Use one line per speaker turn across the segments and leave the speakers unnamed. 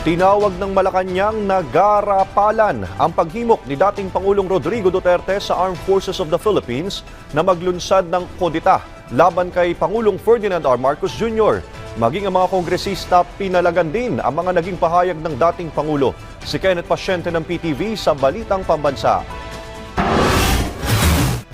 Tinawag ng Malacanang na garapalan ang paghimok ni dating Pangulong Rodrigo Duterte sa Armed Forces of the Philippines na maglunsad ng kudeta laban kay Pangulong Ferdinand R. Marcos Jr. Maging ang mga kongresista pinalagan din ang mga naging pahayag ng dating Pangulo. Si Kenneth Pasyente ng PTV sa Balitang Pambansa.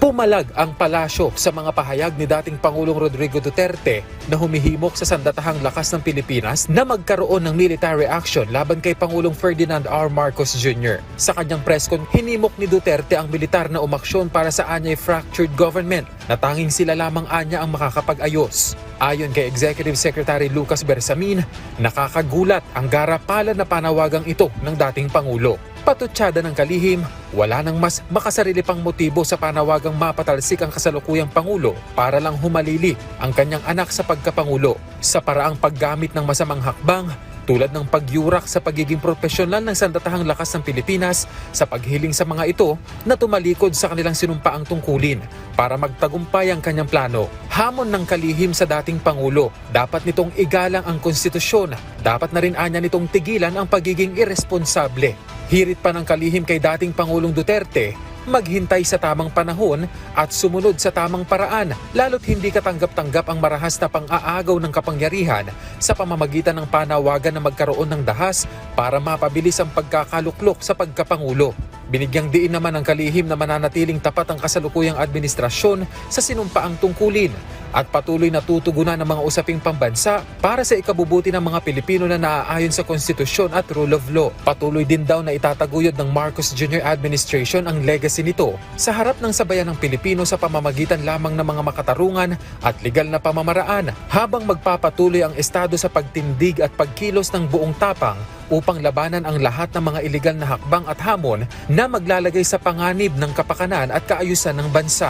Pumalag ang palasyo sa mga pahayag ni dating Pangulong Rodrigo Duterte na humihimok sa sandatahang lakas ng Pilipinas na magkaroon ng military action laban kay Pangulong Ferdinand R. Marcos Jr. Sa kanyang press con, hinimok ni Duterte ang militar na umaksyon para sa anyay fractured government na tanging sila lamang anya ang makakapag-ayos. Ayon kay Executive Secretary Lucas Bersamin, nakakagulat ang garapalan na panawagang ito ng dating Pangulo. Patutsada ng kalihim, wala nang mas makasarili pang motibo sa panawagang mapatalsik ang kasalukuyang Pangulo para lang humalili ang kanyang anak sa pagkapangulo sa paraang paggamit ng masamang hakbang tulad ng pagyurak sa pagiging profesional ng sandatahang lakas ng Pilipinas sa paghiling sa mga ito na tumalikod sa kanilang sinumpaang tungkulin para magtagumpay ang kanyang plano. Hamon ng kalihim sa dating Pangulo, dapat nitong igalang ang konstitusyon, dapat na rin anya nitong tigilan ang pagiging irresponsable. Hirit pa ng kalihim kay dating Pangulong Duterte, maghintay sa tamang panahon at sumunod sa tamang paraan, lalo't hindi katanggap-tanggap ang marahas na pang-aagaw ng kapangyarihan sa pamamagitan ng panawagan na magkaroon ng dahas para mapabilis ang pagkakaluklok sa pagkapangulo. Binigyang diin naman ng kalihim na mananatiling tapat ang kasalukuyang administrasyon sa sinumpaang tungkulin at patuloy na tutugunan ng mga usaping pambansa para sa ikabubuti ng mga Pilipino na naaayon sa konstitusyon at rule of law. Patuloy din daw na itataguyod ng Marcos Jr. administration ang legacy nito sa harap ng sabayan ng Pilipino sa pamamagitan lamang ng mga makatarungan at legal na pamamaraan habang magpapatuloy ang Estado sa pagtindig at pagkilos ng buong tapang upang labanan ang lahat ng mga iligal na hakbang at hamon na maglalagay sa panganib ng kapakanan at kaayusan ng bansa.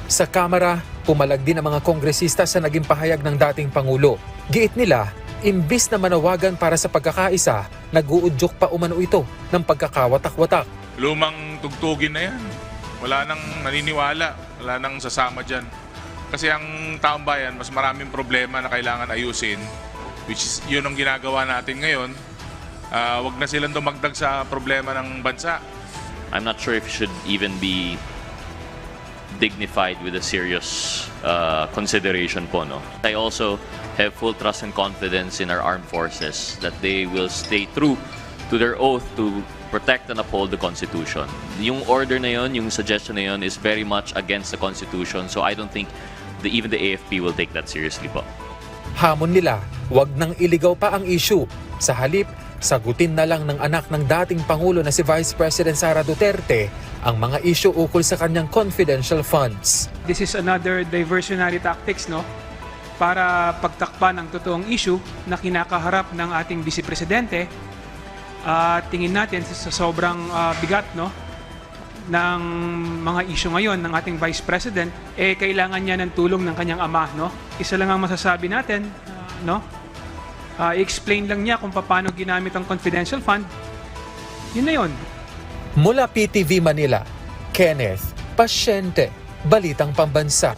Sa Kamara, pumalag din ang mga kongresista sa naging pahayag ng dating Pangulo. Giit nila, imbis na manawagan para sa pagkakaisa, nag-uudyok pa umano ito ng pagkakawatak-watak.
Lumang tugtugin na yan. Wala nang naniniwala, wala nang sasama dyan. Kasi ang taong bayan, mas maraming problema na kailangan ayusin, which is yun ang ginagawa natin ngayon. Wag na silang dumagdag sa problema ng bansa.
I'm not sure if it should even be dignified with a serious consideration po, no? I also have full trust and confidence in our armed forces that they will stay true to their oath to protect and uphold the Constitution. Yung order na yun, yung suggestion na yun is very much against the Constitution, so I don't think even the AFP will take that seriously po.
Hamon nila, wag nang iligaw pa ang issue. Sa halip, sagutin na lang ng anak ng dating Pangulo na si Vice President Sara Duterte ang mga issue ukol sa kanyang confidential funds.
This is another diversionary tactics, no? Para pagtakpan ang totoong issue na kinakaharap ng ating Vice Presidente. Tingin natin sa sobrang bigat, no, ng mga issue ngayon ng ating Vice President, kailangan niya ng tulong ng kanyang ama, no? Isa lang ang masasabi natin, no? I-explain lang niya kung paano ginamit ang confidential fund. Yun na yun.
Mula PTV Manila, Kenneth Pasyente, Balitang Pambansa.